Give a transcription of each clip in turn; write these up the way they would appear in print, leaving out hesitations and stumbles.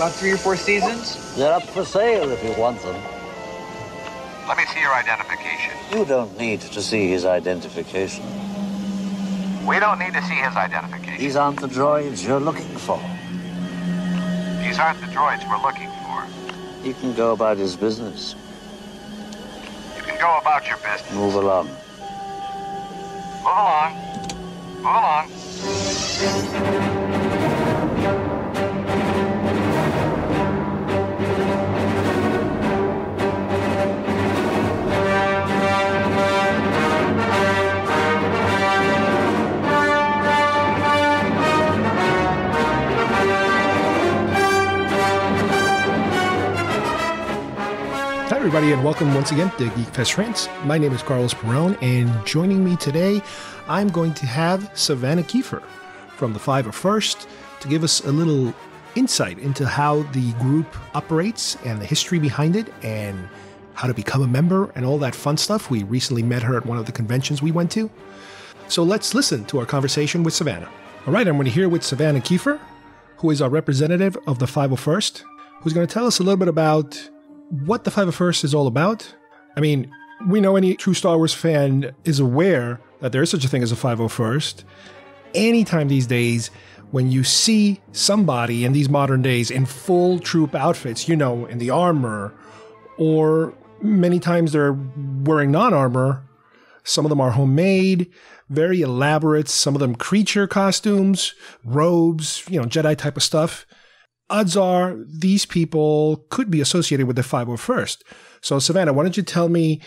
About 3 or 4 seasons. They're up for sale if you want them. Let me see your identification. You don't need to see his identification. We don't need to see his identification. These aren't the droids you're looking for. These aren't the droids we're looking for. He can go about his business. You can go about your business. Move along. Move along. Move along. Hi, everybody, and welcome once again to GeekFest Rants. My name is Carlos Perone, and joining me today, I'm going to have Savanna Kiefer from the 501st to give us a little insight into how the group operates and the history behind it and how to become a member and all that fun stuff. We recently met her at one of the conventions we went to. So let's listen to our conversation with Savanna. All right, I'm going to hear with Savanna Kiefer, who is our representative of the 501st, who's going to tell us a little bit about what the 501st is all about. I mean, we know any true Star Wars fan is aware that there is such a thing as a 501st. Anytime these days, when you see somebody in these modern days in full troop outfits, you know, in the armor, or many times they're wearing non-armor, some of them are homemade, very elaborate, some of them creature costumes, robes, you know, Jedi type of stuff. Odds are these people could be associated with the 501st. So, Savanna, why don't you tell me,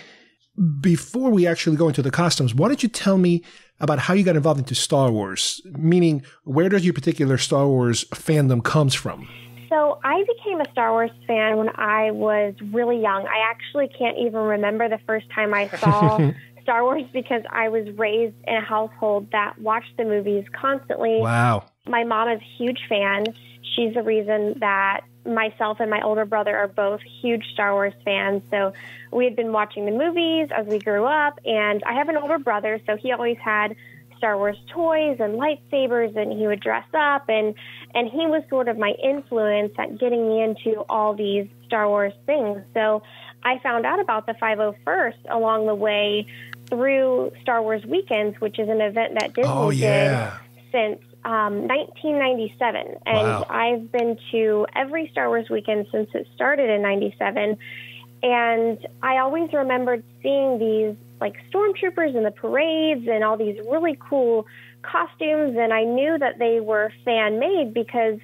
before we actually go into the costumes, why don't you tell me about how you got involved into Star Wars? Meaning, where does your particular Star Wars fandom comes from? So I became a Star Wars fan when I was really young. I actually can't even remember the first time I saw Star Wars because I was raised in a household that watched the movies constantly. Wow. My mom is a huge fan. She's the reason that myself and my older brother are both huge Star Wars fans. So we had been watching the movies as we grew up, and I have an older brother, so he always had Star Wars toys and lightsabers, and he would dress up, and he was sort of my influence at getting me into all these Star Wars things. So I found out about the 501st along the way through Star Wars Weekends, which is an event that Disney did since 1997, and wow. I've been to every Star Wars weekend since it started in 97, and I always remembered seeing these like Stormtroopers in the parades and all these really cool costumes, and I knew that they were fan-made because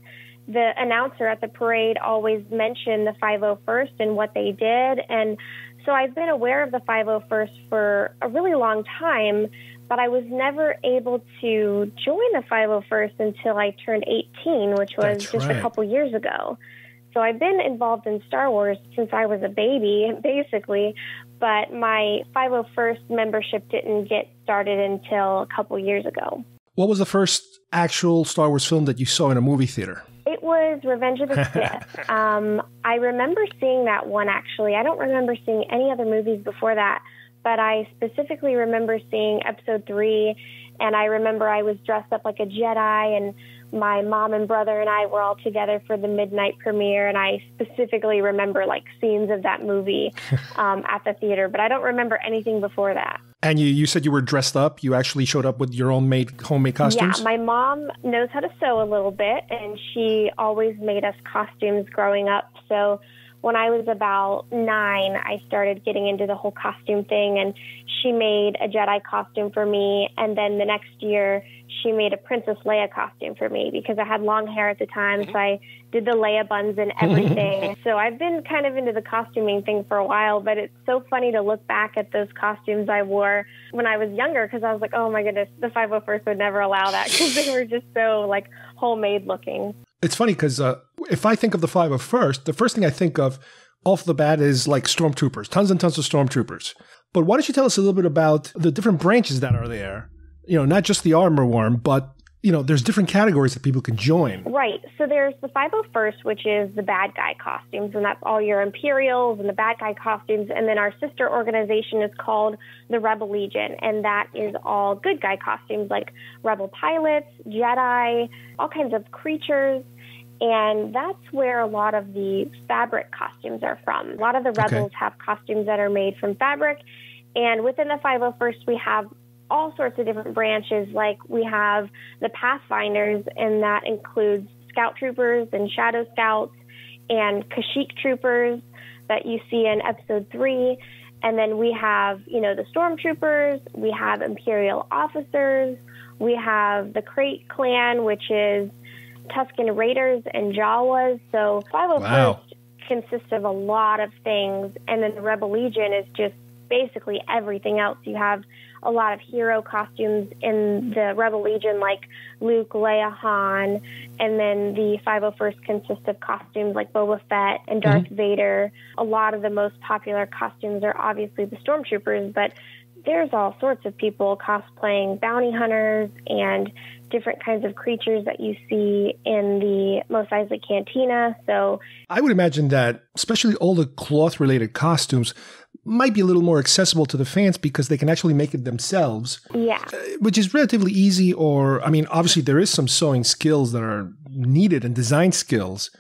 the announcer at the parade always mentioned the 501st and what they did, and so I've been aware of the 501st for a really long time, but I was never able to join the 501st until I turned 18, which was a couple years ago. So I've been involved in Star Wars since I was a baby, basically, but my 501st membership didn't get started until a couple years ago. What was the first actual Star Wars film that you saw in a movie theater? It was Revenge of the Sith. I remember seeing that one, actually. I don't remember seeing any other movies before that, but I specifically remember seeing Episode 3, and I remember I was dressed up like a Jedi, and my mom and brother and I were all together for the midnight premiere, and I specifically remember like scenes of that movie at the theater, but I don't remember anything before that. And you said you were dressed up. You actually showed up with your own homemade costumes? Yeah, my mom knows how to sew a little bit, and she always made us costumes growing up. So when I was about 9, I started getting into the whole costume thing, and she made a Jedi costume for me. And then the next year, she made a Princess Leia costume for me because I had long hair at the time, so I did the Leia buns and everything. So I've been kind of into the costuming thing for a while, but it's so funny to look back at those costumes I wore when I was younger because I was like, oh my goodness, the 501st would never allow that because they were just so like homemade looking. It's funny because if I think of the 501st, the first thing I think of off the bat is like Stormtroopers, tons and tons of Stormtroopers. But why don't you tell us a little bit about the different branches that are there? You know, not just the armor worm, but, you know, there's different categories that people can join. Right. So there's the 501st, which is the bad guy costumes, and that's all your Imperials and the bad guy costumes. And then our sister organization is called the Rebel Legion, and that is all good guy costumes like Rebel pilots, Jedi, all kinds of creatures. And that's where a lot of the fabric costumes are from. A lot of the Rebels have costumes that are made from fabric. And within the 501st, we have all sorts of different branches. Like we have the Pathfinders, and that includes Scout Troopers and Shadow Scouts and Kashyyyk Troopers that you see in Episode 3. And then we have, the Stormtroopers. We have Imperial Officers. We have the Krayt Clan, which is Tusken Raiders and Jawas. So 501st consists of a lot of things, and then the Rebel Legion is just basically everything else. You have a lot of hero costumes in the Rebel Legion, like Luke, Leia, Han, and then the 501st consists of costumes like Boba Fett and Darth Vader. A lot of the most popular costumes are obviously the Stormtroopers, but there's all sorts of people cosplaying bounty hunters and different kinds of creatures that you see in the Mos Eisley Cantina. So I would imagine that especially all the cloth-related costumes might be a little more accessible to the fans because they can actually make it themselves. Yeah. Which is relatively easy, or, obviously there is some sewing skills that are needed and design skills.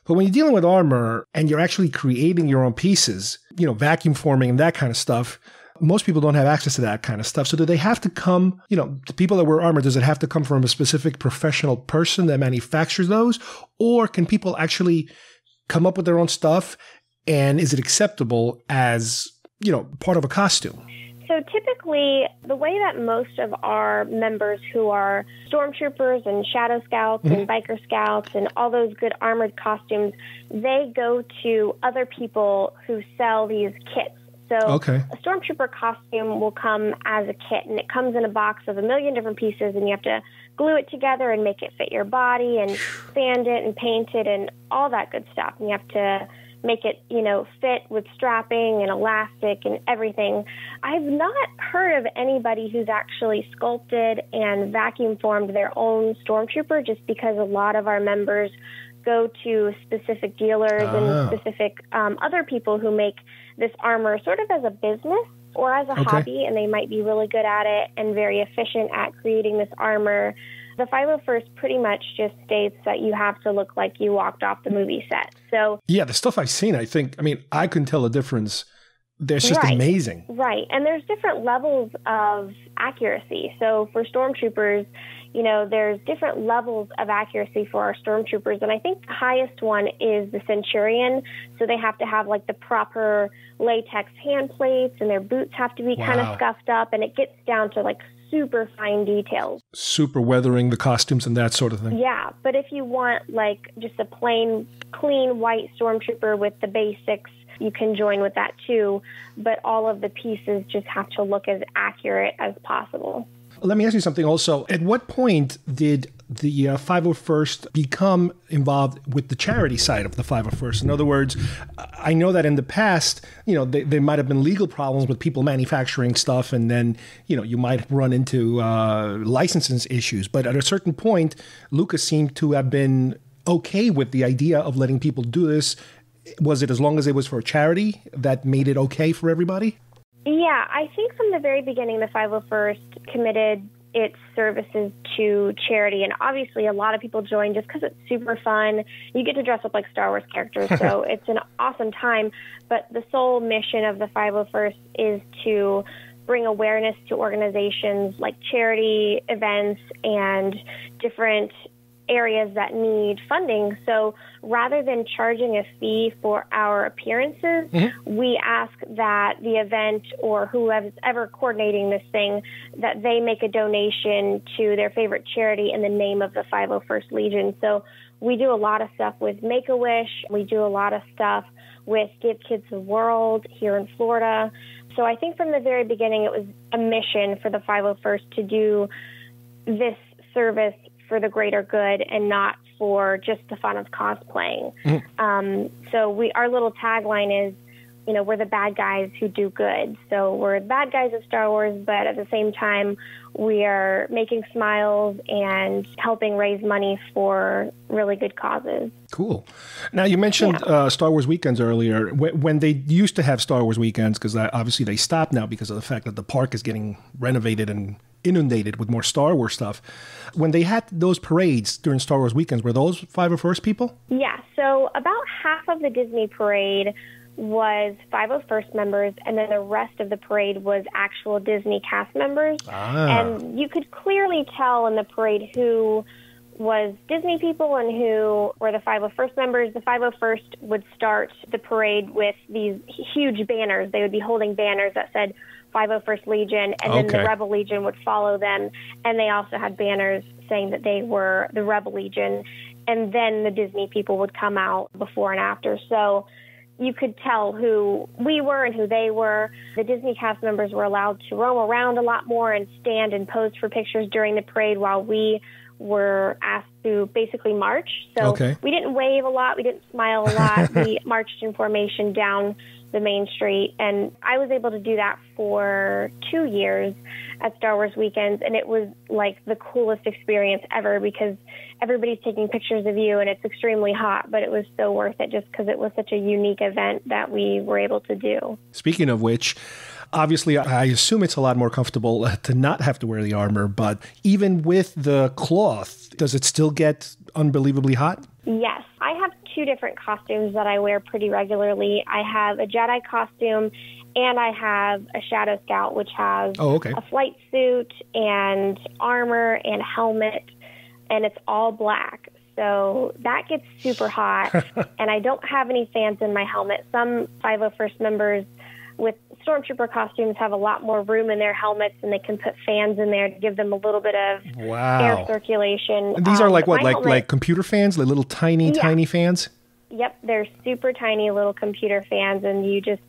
But when you're dealing with armor and you're actually creating your own pieces, vacuum forming and that kind of stuff, most people don't have access to that kind of stuff. So do they have to come, the people that wear armor, does it have to come from a specific professional person that manufactures those? Or can people actually come up with their own stuff? And is it acceptable as, part of a costume? So typically, the way that most of our members who are Stormtroopers and Shadow Scouts and Biker Scouts and all those good armored costumes, they go to other people who sell these kits. So a Stormtrooper costume will come as a kit, and it comes in a box of 1 million different pieces, and you have to glue it together and make it fit your body and sand it and paint it and all that good stuff. And you have to make it, fit with strapping and elastic and everything. I've not heard of anybody who's actually sculpted and vacuum formed their own Stormtrooper, just because a lot of our members go to specific dealers and specific other people who make this armor sort of as a business or as a hobby, and they might be really good at it and very efficient at creating this armor. The 501st pretty much just states that you have to look like you walked off the movie set. So yeah, the stuff I've seen, I couldn't tell the difference. They're just amazing. Right. And there's different levels of accuracy. So for Stormtroopers, there's different levels of accuracy for our Stormtroopers. And I think the highest one is the Centurion. So they have to have like the proper latex hand plates, and their boots have to be kind of scuffed up. And it gets down to like super fine details. Super weathering the costumes and that sort of thing. Yeah. But if you want like just a plain, clean white Stormtrooper with the basics, you can join with that too. But all of the pieces just have to look as accurate as possible. Let me ask you something also. At what point did the 501st become involved with the charity side of the 501st? In other words, I know that in the past, there might have been legal problems with people manufacturing stuff, and then, you might run into licenses issues. But at a certain point, Lucas seemed to have been okay with the idea of letting people do this. Was it as long as it was for a charity that made it okay for everybody? Yeah, I think from the very beginning, the 501st committed its services to charity. And obviously, a lot of people join just because it's super fun. You get to dress up like Star Wars characters, so it's an awesome time. But the sole mission of the 501st is to bring awareness to organizations like charity events and different areas that need funding. So rather than charging a fee for our appearances, we ask that the event or whoever's ever coordinating this thing, that they make a donation to their favorite charity in the name of the 501st Legion. So we do a lot of stuff with Make-A-Wish. We do a lot of stuff with Give Kids the World here in Florida. So I think from the very beginning, it was a mission for the 501st to do this service for the greater good and not for just the fun of cosplaying. So our little tagline is, we're the bad guys who do good. So we're the bad guys of Star Wars, but at the same time, we are making smiles and helping raise money for really good causes. Cool. Now, you mentioned Star Wars weekends earlier. When they used to have Star Wars weekends, because obviously they stopped now because of the fact that the park is getting renovated and inundated with more Star Wars stuff. When they had those parades during Star Wars weekends, were those 501st people? Yeah, so about half of the Disney parade was 501st members, and then the rest of the parade was actual Disney cast members. And you could clearly tell in the parade who was Disney people and who were the 501st members. The 501st would start the parade with these huge banners. They would be holding banners that said 501st Legion, and then the Rebel Legion would follow them. And they also had banners saying that they were the Rebel Legion. And then the Disney people would come out before and after. So you could tell who we were and who they were. The Disney cast members were allowed to roam around a lot more and stand and pose for pictures during the parade, while we were asked to basically march. So we didn't wave a lot. We didn't smile a lot. We marched in formation down the main street. And I was able to do that for 2 years at Star Wars weekends. And it was like the coolest experience ever, because everybody's taking pictures of you and it's extremely hot, but it was so worth it just because it was such a unique event that we were able to do. Speaking of which, obviously, I assume it's a lot more comfortable to not have to wear the armor, but even with the cloth, does it still get unbelievably hot? Yes. I have 2 different costumes that I wear pretty regularly. I have a Jedi costume and I have a Shadow Scout, which has a flight suit and armor and helmet, and it's all black. So that gets super hot, and I don't have any fans in my helmet. Some 501st members with Stormtrooper costumes have a lot more room in their helmets, and they can put fans in there to give them a little bit of air circulation. And these are like what, like computer fans, like little tiny fans? Yep, they're super tiny little computer fans, and you just,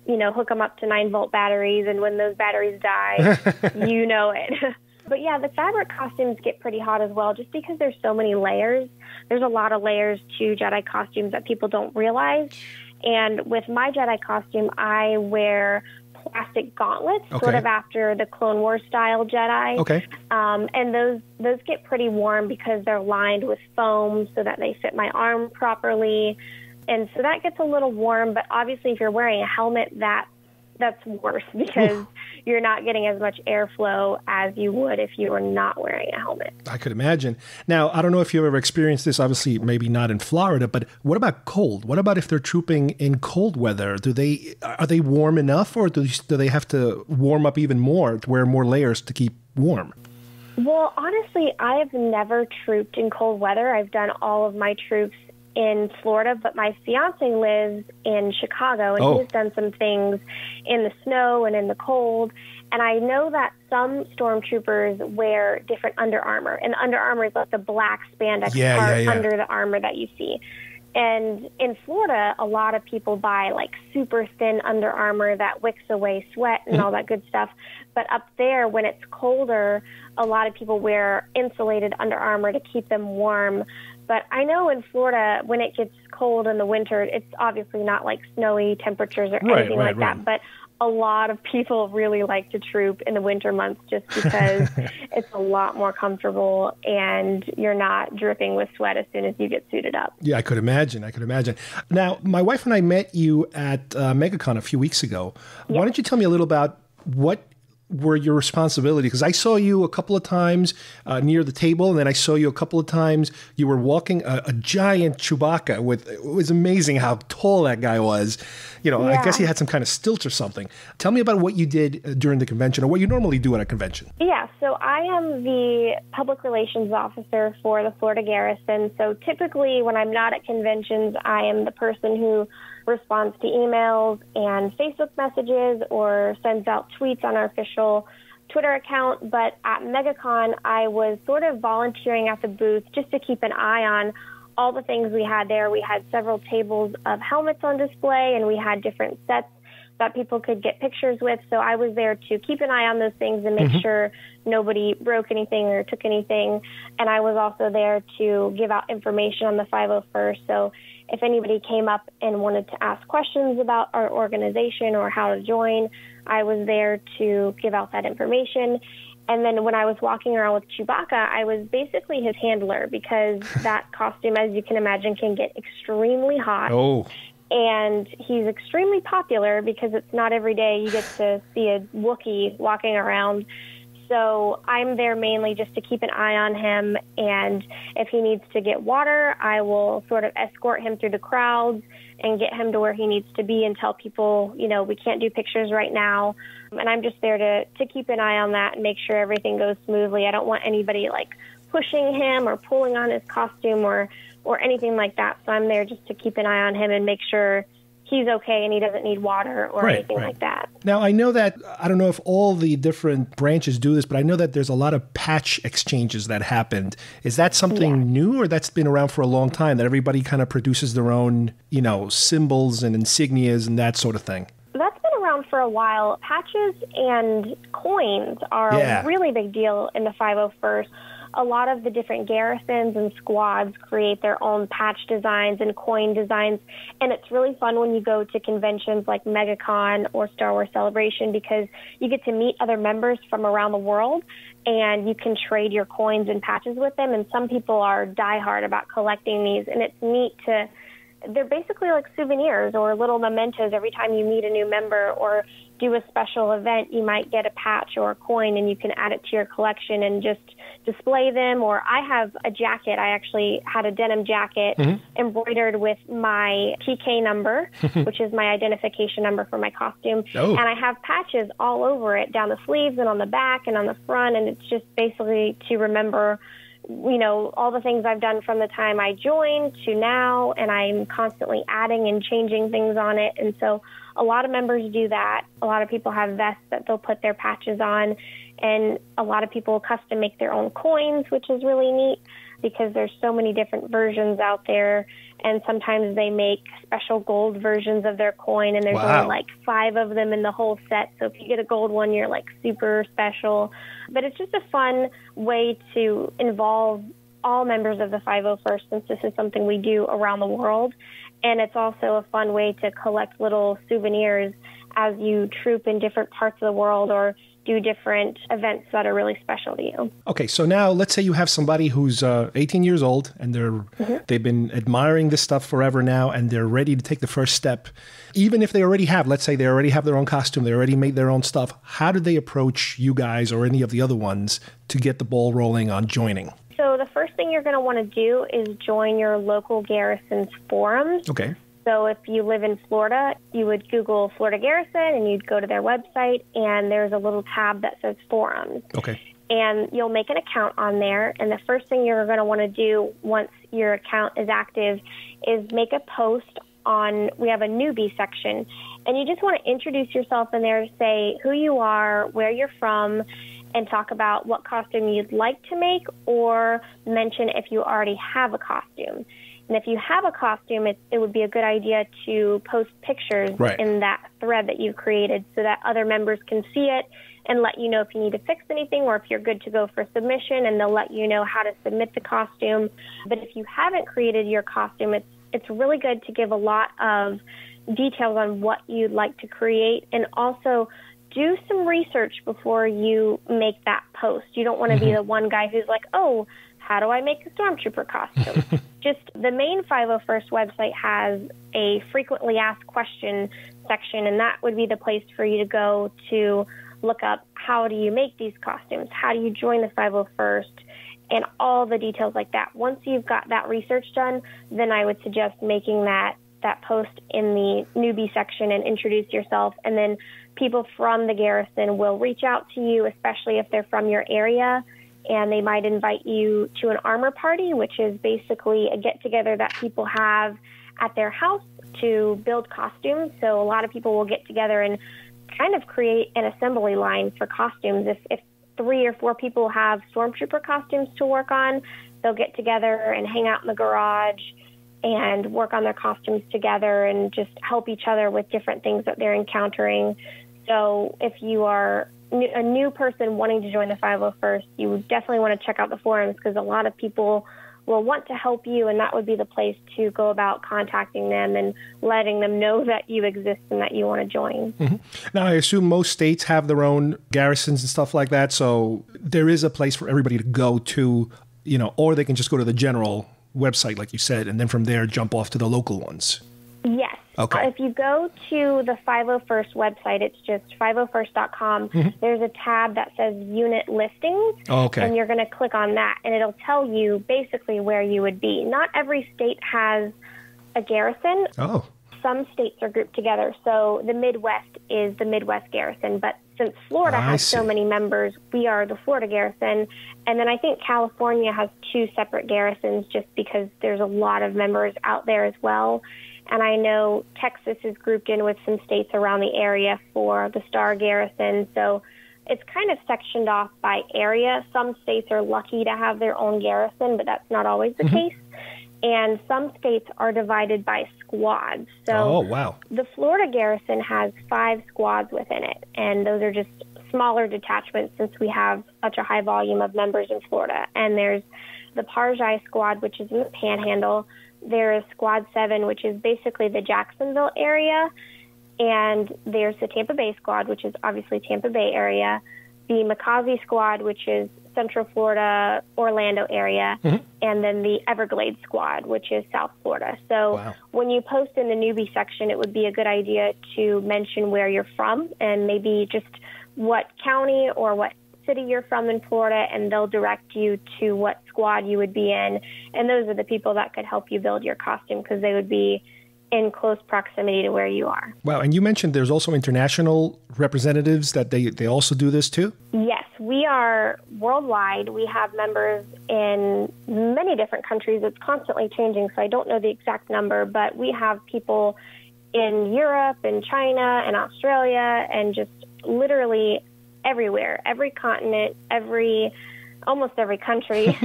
hook them up to 9-volt batteries, and when those batteries die, you know it. But yeah, the fabric costumes get pretty hot as well, just because there's so many layers. There's a lot of layers to Jedi costumes that people don't realize. And with my Jedi costume, I wear plastic gauntlets, sort of after the Clone Wars style Jedi. And those get pretty warm because they're lined with foam so that they fit my arm properly. And so that gets a little warm, but obviously if you're wearing a helmet, that's worse because you're not getting as much airflow as you would if you were not wearing a helmet. I could imagine. Now, I don't know if you've ever experienced this, obviously maybe not in Florida, but what about cold? What about if they're trooping in cold weather? Are they warm enough, or do they have to warm up even more to wear more layers to keep warm? Well, honestly, I have never trooped in cold weather. I've done all of my troops in Florida, but my fiance lives in Chicago, and he's done some things in the snow and in the cold. And I know that some stormtroopers wear different Under Armour, and Under Armour is like the black spandex part under the armor that you see. And in Florida, a lot of people buy like super thin Under Armour that wicks away sweat and all that good stuff. But up there, when it's colder, a lot of people wear insulated Under Armour to keep them warm. But I know in Florida, when it gets cold in the winter, it's obviously not like snowy temperatures or anything like that. But a lot of people really like to troop in the winter months just because it's a lot more comfortable and you're not dripping with sweat as soon as you get suited up. Yeah, I could imagine. Now, my wife and I met you at MegaCon a few weeks ago. Why don't you tell me a little about what were your responsibility? Because I saw you a couple of times near the table, and then I saw you a couple of times. You were walking a giant Chewbacca it was amazing how tall that guy was. I guess he had some kind of stilts or something. Tell me about what you did during the convention, or what you normally do at a convention. Yeah, so I am the public relations officer for the Florida Garrison. So typically when I'm not at conventions, I am the person who responds to emails and Facebook messages or sends out tweets on our official Twitter account. But at MegaCon, I was sort of volunteering at the booth just to keep an eye on all the things we had there. We had several tables of helmets on display, and we had different sets that people could get pictures with. So I was there to keep an eye on those things and make sure nobody broke anything or took anything. And I was also there to give out information on the 501st. So if anybody came up and wanted to ask questions about our organization or how to join, I was there to give out that information. And then when I was walking around with Chewbacca, I was basically his handler because that costume, as you can imagine, can get extremely hot. And he's extremely popular because it's not every day you get to see a Wookiee walking around. So I'm there mainly just to keep an eye on him, and if he needs to get water, I will sort of escort him through the crowds and get him to where he needs to be and tell people, we can't do pictures right now. And I'm just there to keep an eye on that and make sure everything goes smoothly. I don't want anybody pushing him or pulling on his costume or anything like that. So I'm there just to keep an eye on him and make sure he's okay and he doesn't need water or anything like that. Now, I know that, I don't know if all the different branches do this, but I know that there's a lot of patch exchanges that happened. Is that something new, or that's been around for a long time, that everybody kind of produces their own, symbols and insignias and that sort of thing? That's been around for a while. Patches and coins are a really big deal in the 501st. A lot of the different garrisons and squads create their own patch designs and coin designs, and it's really fun when you go to conventions like MegaCon or Star Wars Celebration, because you get to meet other members from around the world, and you can trade your coins and patches with them, and some people are diehard about collecting these, and it's neat to... They're basically like souvenirs or little mementos. Every time you meet a new member or do a special event, you might get a patch or a coin, and you can add it to your collection and just display them. Or I have a jacket. I actually had a denim jacket embroidered with my TK number, which is my identification number for my costume. And I have patches all over it, down the sleeves and on the back and on the front, and it's just basically to remember all the things I've done from the time I joined to now, and I'm constantly adding and changing things on it. And so a lot of members do that. A lot of people have vests that they'll put their patches on, and a lot of people custom make their own coins, which is really neat because there's so many different versions out there. And sometimes they make special gold versions of their coin, and there's only 5 of them in the whole set. So if you get a gold one, you're super special. But it's just a fun way to involve all members of the 501st, since this is something we do around the world. And it's also a fun way to collect little souvenirs as you troop in different parts of the world or do different events that are really special to you. Okay, so now let's say you have somebody who's 18 years old, and they've been admiring this stuff forever now, and they're ready to take the first step. Even if they already have, let's say they already have their own costume, they already made their own stuff, how do they approach you guys or any of the other ones to get the ball rolling on joining? So the first thing you're going to want to do is join your local garrison's forums. Okay. So if you live in Florida, you would Google Florida Garrison, and you'd go to their website, and there's a little tab that says forums. Okay. And you'll make an account on there, and the first thing you're going to want to do once your account is active is make a post on, we have a newbie section, and you just want to introduce yourself in there, say who you are, where you're from, and talk about what costume you'd like to make, or mention if you already have a costume. And if you have a costume, it would be a good idea to post pictures in that thread that you've created so that other members can see it and let you know if you need to fix anything or if you're good to go for submission, and they'll let you know how to submit the costume. But if you haven't created your costume, it's really good to give a lot of details on what you'd like to create, and also do some research before you make that post. You don't want to be the one guy who's like, oh, how do I make a Stormtrooper costume? Just the main 501st website has a frequently asked question section, and that would be the place for you to go to look up how do you make these costumes, how do you join the 501st, and all the details like that. Once you've got that research done, then I would suggest making that post in the newbie section and introduce yourself, and then people from the garrison will reach out to you, especially if they're from your area, and they might invite you to an armor party, which is basically a get-together that people have at their house to build costumes. So a lot of people will get together and kind of create an assembly line for costumes. If 3 or 4 people have Stormtrooper costumes to work on, they'll get together and hang out in the garage and work on their costumes together and just help each other with different things that they're encountering. So if you are a new person wanting to join the 501st, you definitely want to check out the forums, because a lot of people will want to help you, and that would be the place to go about contacting them and letting them know that you exist and that you want to join. Now, I assume most states have their own garrisons and stuff like that, so there is a place for everybody to go to, or they can just go to the general website, like you said, and then from there jump off to the local ones. Yes. Okay. If you go to the 501st website, it's just 501st.com, there's a tab that says unit listings, and you're going to click on that, and it'll tell you basically where you would be. Not every state has a garrison. Oh. Some states are grouped together. So the Midwest is the Midwest Garrison, but since Florida has so many members, we are the Florida Garrison. And then I think California has 2 separate garrisons just because there's a lot of members out there as well. And I know Texas is grouped in with some states around the area for the Star Garrison. So it's kind of sectioned off by area. Some states are lucky to have their own garrison, but that's not always the case. And some states are divided by squads. So the Florida Garrison has 5 squads within it, and those are just smaller detachments since we have such a high volume of members in Florida. And there's the Parjai Squad, which is in the Panhandle. There is Squad 7, which is basically the Jacksonville area. And there's the Tampa Bay Squad, which is obviously Tampa Bay area. The Makazi Squad, which is Central Florida, Orlando area, and then the Everglades Squad, which is South Florida. So when you post in the newbie section, it would be a good idea to mention where you're from and maybe just what county or what city you're from in Florida, and they'll direct you to what squad you would be in. And those are the people that could help you build your costume because they would be in close proximity to where you are. Wow. And you mentioned there's also international representatives that they also do this too? Yes, we are worldwide. We have members in many different countries. It's constantly changing, so I don't know the exact number, but we have people in Europe and China and Australia and just literally everywhere, every continent, almost every country.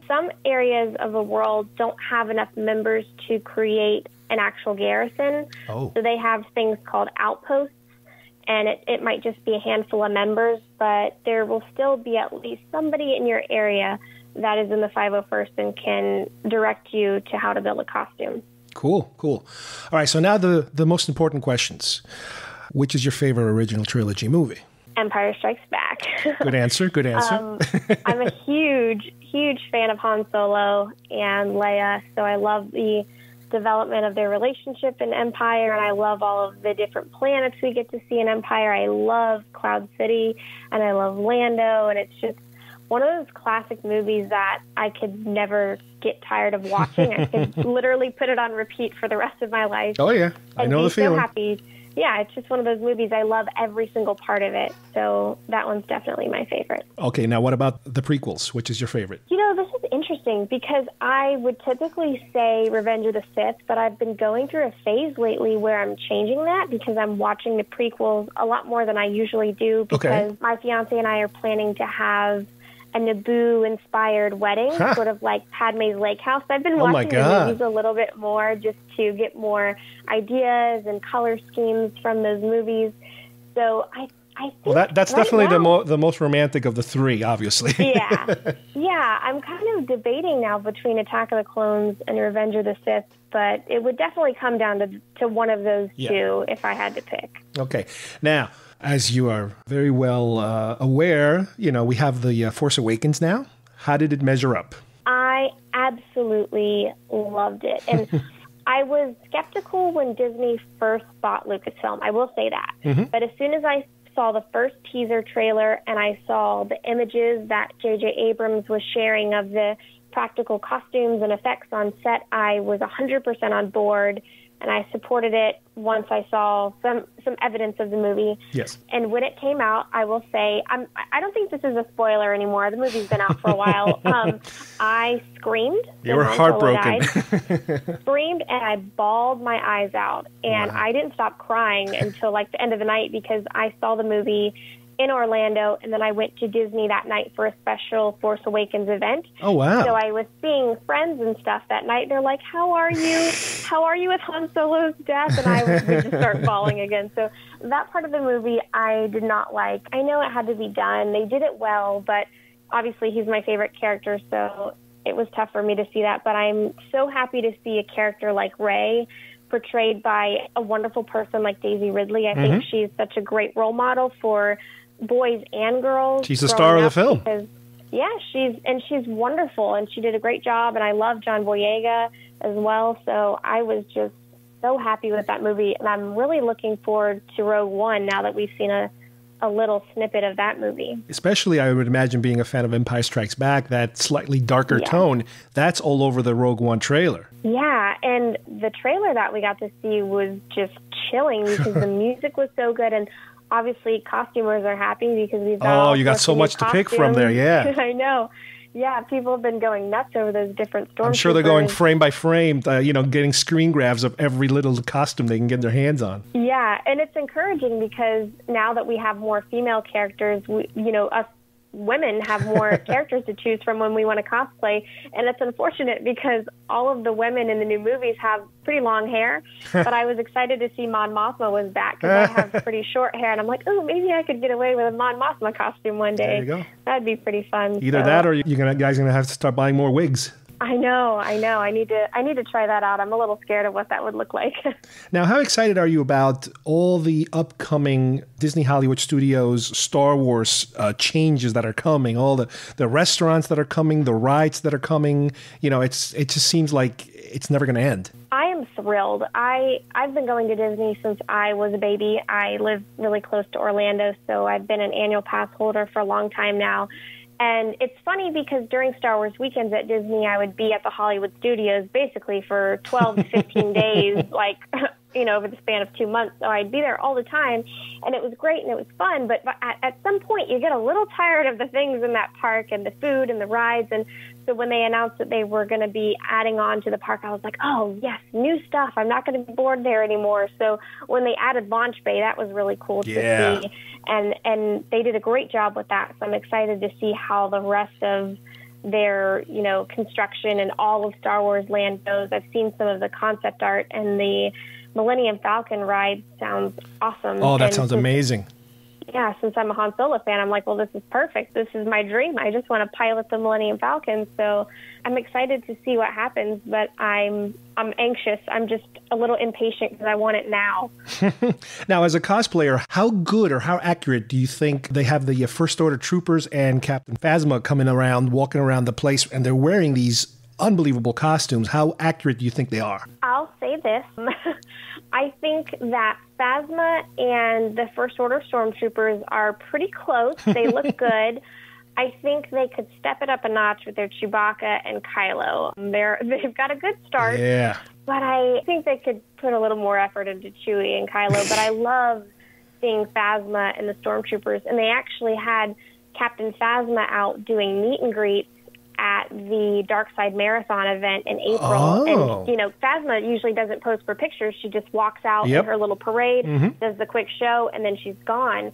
Some areas of the world don't have enough members to create an actual garrison. So they have things called outposts, and it might just be a handful of members, but there will still be at least somebody in your area that is in the 501st and can direct you to how to build a costume. Cool. All right, so now the most important questions. Which is your favorite original trilogy movie? Empire Strikes Back. Good answer. I'm a huge fan of Han Solo and Leia, so I love the development of their relationship in Empire, and I love all of the different planets we get to see in Empire. I love Cloud City, and I love Lando, and it's just one of those classic movies that I could never get tired of watching. I could literally put it on repeat for the rest of my life. Oh, yeah. I know the feeling. So happy. Yeah, it's just one of those movies. I love every single part of it. So that one's definitely my favorite. Okay, now what about the prequels? Which is your favorite? You know, this is interesting because I would typically say Revenge of the Sith, but I've been going through a phase lately where I'm changing that because I'm watching the prequels a lot more than I usually do because my fiance and I are planning to have a Naboo-inspired wedding, sort of like Padme's Lake House. I've been watching the movies a little bit more just to get more ideas and color schemes from those movies. So I think that's definitely the most romantic of the three, obviously. Yeah. I'm kind of debating now between Attack of the Clones and Revenge of the Sith, but it would definitely come down to one of those two if I had to pick. Okay. Now, as you are very well aware, we have the Force Awakens now. How did it measure up? I absolutely loved it. And I was skeptical when Disney first bought Lucasfilm. I will say that. But as soon as I saw the first teaser trailer and I saw the images that J.J. Abrams was sharing of the practical costumes and effects on set, I was 100% on board. And I supported it once I saw some evidence of the movie. Yes. And when it came out, I will say, I don't think this is a spoiler anymore. The movie's been out for a while. I screamed. You were heartbroken. Screamed, and I bawled my eyes out. And I didn't stop crying until like the end of the night because I saw the movie in Orlando, and then I went to Disney that night for a special Force Awakens event. Oh, wow. So I was seeing friends and stuff that night. They're like, how are you? How are you with Han Solo's death? And I would just start bawling again. So that part of the movie I did not like. I know it had to be done. They did it well, but obviously he's my favorite character, so it was tough for me to see that. But I'm so happy to see a character like Rey portrayed by a wonderful person like Daisy Ridley. I think she's such a great role model for boys and girls. She's the star of the film. Because, she's wonderful, and she did a great job, and I love John Boyega as well, so I was just so happy with that movie, and I'm really looking forward to Rogue One now that we've seen a little snippet of that movie. Especially, I would imagine, being a fan of Empire Strikes Back, that slightly darker tone, that's all over the Rogue One trailer. Yeah, and the trailer that we got to see was just chilling because the music was so good, and obviously costumers are happy because we've got you got so much to pick from there, yeah. I know. Yeah, people have been going nuts over those different Stormtroopers. I'm sure they're going frame by frame, getting screen grabs of every little costume they can get their hands on. Yeah, and it's encouraging because now that we have more female characters, us women have more characters to choose from when we want to cosplay. And it's unfortunate because all of the women in the new movies have pretty long hair. But I was excited to see Mon Mothma was back because I have pretty short hair. And I'm like, oh, maybe I could get away with a Mon Mothma costume one day. There you go. That'd be pretty fun. Either that or you guys are going to have to start buying more wigs. I know. I need to try that out. I'm a little scared of what that would look like. Now, how excited are you about all the upcoming Disney Hollywood Studios Star Wars changes that are coming? All the restaurants that are coming, the rides that are coming. It just seems like it's never going to end. I am thrilled. I've been going to Disney since I was a baby. I live really close to Orlando, so I've been an annual pass holder for a long time now. And it's funny because during Star Wars weekends at Disney, I would be at the Hollywood Studios basically for 12 to 15 days, over the span of 2 months. So I'd be there all the time, and it was great and it was fun. But at some point, you get a little tired of the things in that park and the food and the rides. And so when they announced that they were going to be adding on to the park, I was like, oh, yes, new stuff. I'm not going to be bored there anymore. So when they added Launch Bay, that was really cool to see. And they did a great job with that. So I'm excited to see how the rest of their, construction and all of Star Wars land goes. I've seen some of the concept art, and the Millennium Falcon ride sounds awesome. Oh, that sounds amazing. Yeah, since I'm a Han Solo fan, I'm like, well, this is perfect. This is my dream. I just want to pilot the Millennium Falcon. So I'm excited to see what happens, but I'm anxious. I'm just a little impatient because I want it now. Now, as a cosplayer, how good or how accurate do you think they have the First Order troopers and Captain Phasma coming around, walking around the place, and they're wearing these unbelievable costumes? How accurate do you think they are? I'll say this. I think that Phasma and the First Order Stormtroopers are pretty close. They look good. I think they could step it up a notch with their Chewbacca and Kylo. They've got a good start. Yeah. But I think they could put a little more effort into Chewie and Kylo. But I love seeing Phasma and the Stormtroopers. And they actually had Captain Phasma out doing meet and greets at the Dark Side Marathon event in April. Oh. And, Phasma usually doesn't pose for pictures. She just walks out in her little parade, does the quick show, and then she's gone.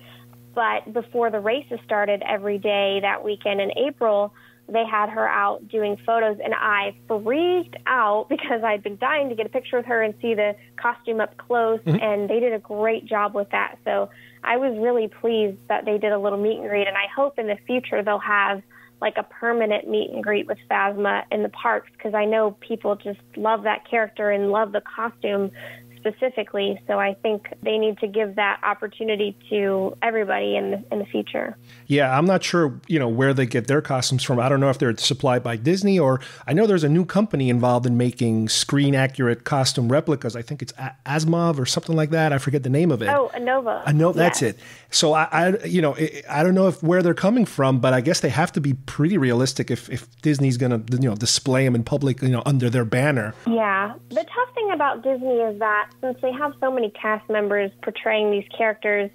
But before the races started every day that weekend in April, they had her out doing photos, and I freaked out because I'd been dying to get a picture with her and see the costume up close, and they did a great job with that. So I was really pleased that they did a little meet and greet, and I hope in the future they'll have like a permanent meet and greet with Phasma in the parks, because I know people just love that character and love the costume specifically. So I think they need to give that opportunity to everybody in the future. Yeah, I'm not sure, where they get their costumes from. I don't know if they're supplied by Disney, or I know there's a new company involved in making screen accurate costume replicas. I think it's Asimov or something like that. I forget the name of it. Oh, Anova. Anova, that's it. So I don't know where they're coming from, but I guess they have to be pretty realistic if Disney's going to, display them in public, under their banner. Yeah. The tough thing about Disney is that since they have so many cast members portraying these characters,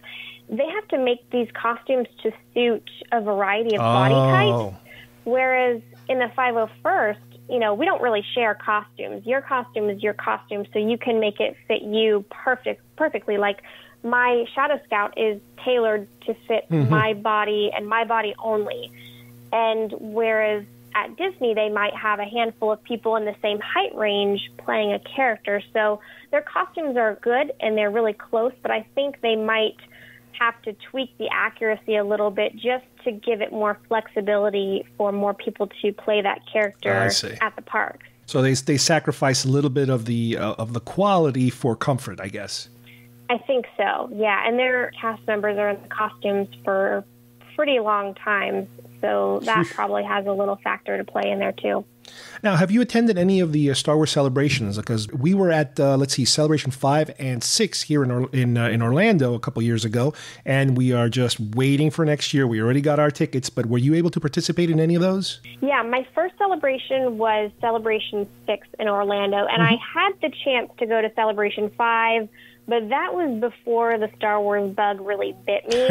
they have to make these costumes to suit a variety of body types. Whereas in the 501st, we don't really share costumes. Your costume is your costume, so you can make it fit you perfectly. Like my Shadow Scout is tailored to fit my body and my body only. And whereas at Disney, they might have a handful of people in the same height range playing a character. So their costumes are good and they're really close, but I think they might have to tweak the accuracy a little bit just to give it more flexibility for more people to play that character at the parks. So they sacrifice a little bit of the quality for comfort, I guess. I think so, yeah. And their cast members are in the costumes for pretty long times. so that probably has a little factor to play in there too. Now, have you attended any of the Star Wars celebrations? Because we were at, Celebration 5 and 6 here in Orlando a couple years ago, and we are just waiting for next year. We already got our tickets, but were you able to participate in any of those? Yeah, my first celebration was Celebration 6 in Orlando, and I had the chance to go to Celebration 5, but that was before the Star Wars bug really bit me,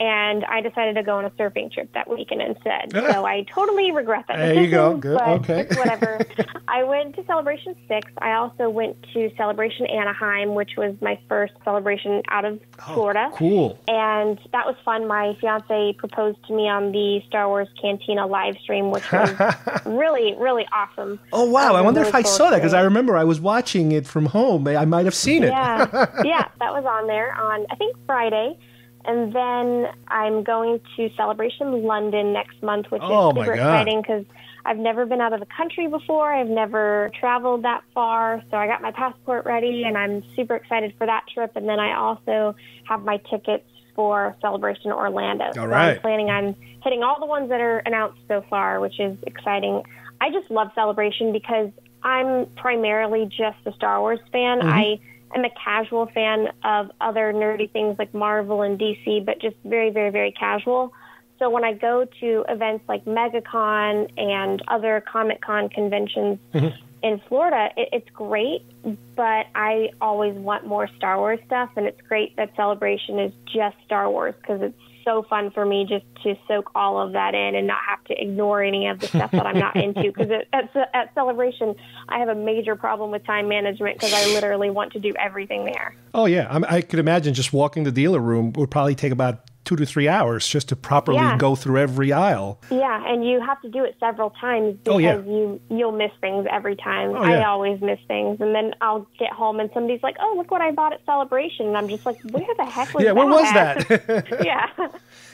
and I decided to go on a surfing trip that weekend instead. So I totally regret that. There you go. Good. But Okay. whatever. I went to Celebration 6. I also went to Celebration Anaheim, which was my first celebration out of Florida. Cool. And that was fun. My fiance proposed to me on the Star Wars Cantina live stream, which was really, really awesome. Oh, wow. I wonder if I saw that, because I remember I was watching it from home. I might have seen it. Yeah, that was on there on, I think, Friday. And then I'm going to Celebration London next month, which is super exciting because I've never been out of the country before. I've never traveled that far. So I got my passport ready, and I'm super excited for that trip. And then I also have my tickets for Celebration Orlando. All so right. I'm planning on hitting all the ones that are announced so far, which is exciting. I just love Celebration because I'm primarily just a Star Wars fan. I'm a casual fan of other nerdy things like Marvel and DC, but just very, very, very casual. So when I go to events like MegaCon and other Comic-Con conventions in Florida, it's great, but I always want more Star Wars stuff, and it's great that Celebration is just Star Wars because it's so fun for me just to soak all of that in and not have to ignore any of the stuff that I'm not into. Because at Celebration, I have a major problem with time management because I literally want to do everything there. Oh, yeah. I could imagine just walking the dealer room would probably take about 2 to 3 hours just to properly go through every aisle. Yeah, and you have to do it several times because you'll miss things every time. I always miss things. And then I'll get home and somebody's like, oh, look what I bought at Celebration. And I'm just like, where the heck was that? Yeah, where was that? Yeah.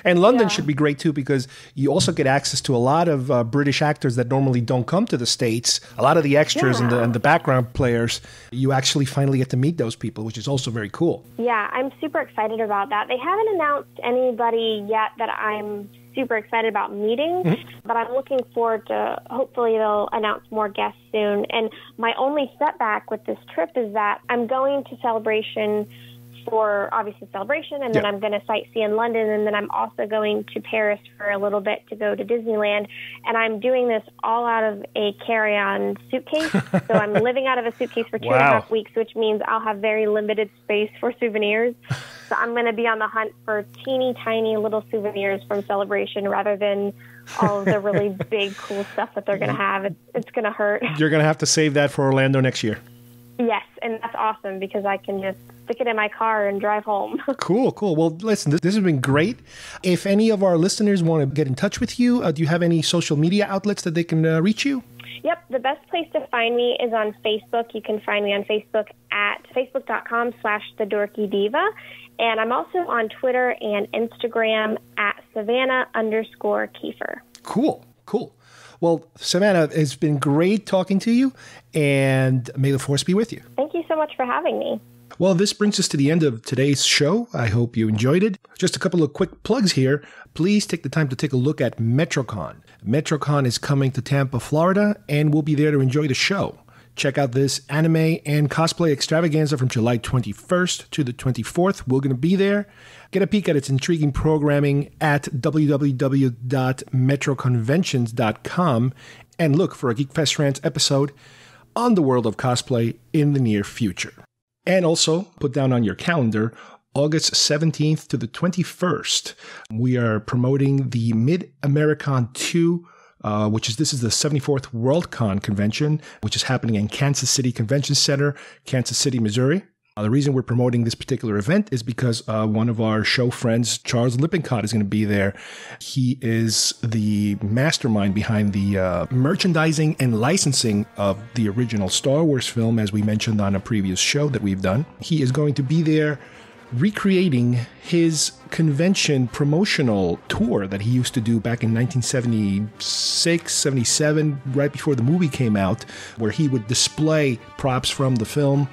And London should be great, too, because you also get access to a lot of British actors that normally don't come to the States. A lot of the extras and the background players, you actually finally get to meet those people, which is also very cool. Yeah, I'm super excited about that. They haven't announced anybody yet that I'm super excited about meeting, but I'm looking forward to, hopefully they'll announce more guests soon. And my only setback with this trip is that I'm going to Celebration for obviously Celebration, and then I'm going to sightsee in London, and then I'm also going to Paris for a little bit to go to Disneyland, and I'm doing this all out of a carry-on suitcase. So I'm living out of a suitcase for 2.5 weeks, which means I'll have very limited space for souvenirs. So I'm going to be on the hunt for teeny tiny little souvenirs from Celebration rather than all of the really big cool stuff that they're going to have. It's going to hurt. You're going to have to save that for Orlando next year. Yes, and that's awesome because I can just stick it in my car and drive home. Cool. Well, listen, this has been great. If any of our listeners want to get in touch with you, do you have any social media outlets that they can reach you? Yep, the best place to find me is on Facebook. You can find me on Facebook at facebook.com/thedorkydiva. And I'm also on Twitter and Instagram at Savanna_Kiefer. Cool. Well, Savanna, it's been great talking to you, and may the Force be with you. Thank you so much for having me. Well, this brings us to the end of today's show. I hope you enjoyed it. Just a couple of quick plugs here. Please take the time to take a look at MetroCon. MetroCon is coming to Tampa, Florida, and we'll be there to enjoy the show. Check out this anime and cosplay extravaganza from July 21st to the 24th. We're going to be there. Get a peek at its intriguing programming at www.metroconventions.com and look for a GeekFest Rants episode on the world of cosplay in the near future. And also, put down on your calendar, August 17th to the 21st, we are promoting the Mid-Americon 2, this is the 74th WorldCon convention, which is happening in Kansas City Convention Center, Kansas City, Missouri. The reason we're promoting this particular event is because one of our show friends, Charles Lippincott, is going to be there. He is the mastermind behind the merchandising and licensing of the original Star Wars film, as we mentioned on a previous show that we've done. He is going to be there recreating his convention promotional tour that he used to do back in 1976, 77, right before the movie came out, where he would display props from the film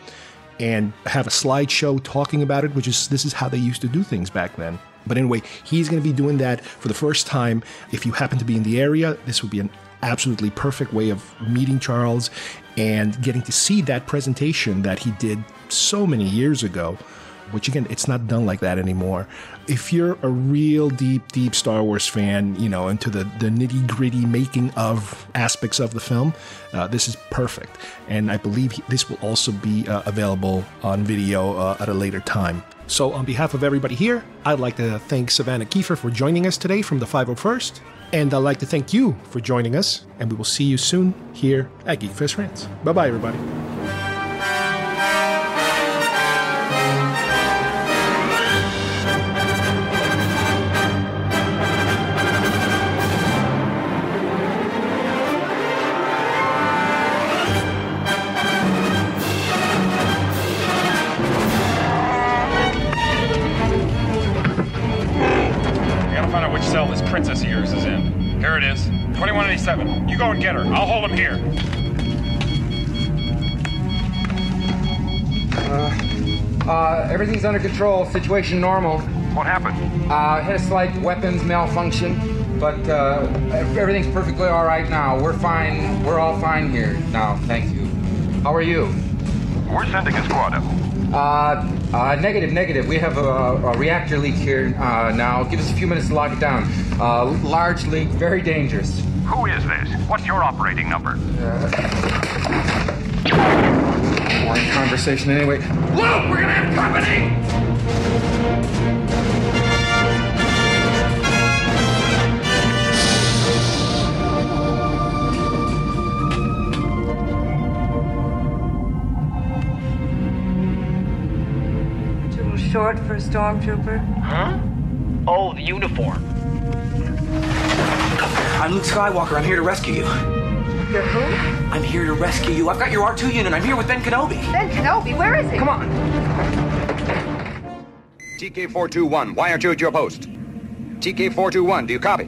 and have a slideshow talking about it, this is how they used to do things back then. But anyway, he's going to be doing that for the first time. If you happen to be in the area, this would be an absolutely perfect way of meeting Charles and getting to see that presentation that he did so many years ago, which again, it's not done like that anymore. If you're a real deep Star Wars fan, into the nitty gritty making of aspects of the film, this is perfect. And I believe this will also be available on video at a later time. So on behalf of everybody here, I'd like to thank Savanna Kiefer for joining us today from the 501st. And I'd like to thank you for joining us. And we will see you soon here at GeekFest Rants. Bye-bye, everybody. Cell this princess of yours is in. Here it is. 2187. You go and get her. I'll hold him here. Everything's under control. Situation normal. What happened? Had a slight weapons malfunction, but everything's perfectly all right now. We're fine. We're all fine here now. Thank you. How are you? We're sending a squad up. Negative. We have a reactor leak here now. Give us a few minutes to lock it down. Large leak, very dangerous. Who is this? What's your operating number? Boring conversation anyway. Luke, we're gonna have company! Short for a Stormtrooper? Huh? Oh, the uniform. I'm Luke Skywalker. I'm here to rescue you. You're who? I'm here to rescue you. I've got your R2 unit. I'm here with Ben Kenobi. Ben Kenobi? Where is he? Come on. TK-421, why aren't you at your post? TK-421, do you copy?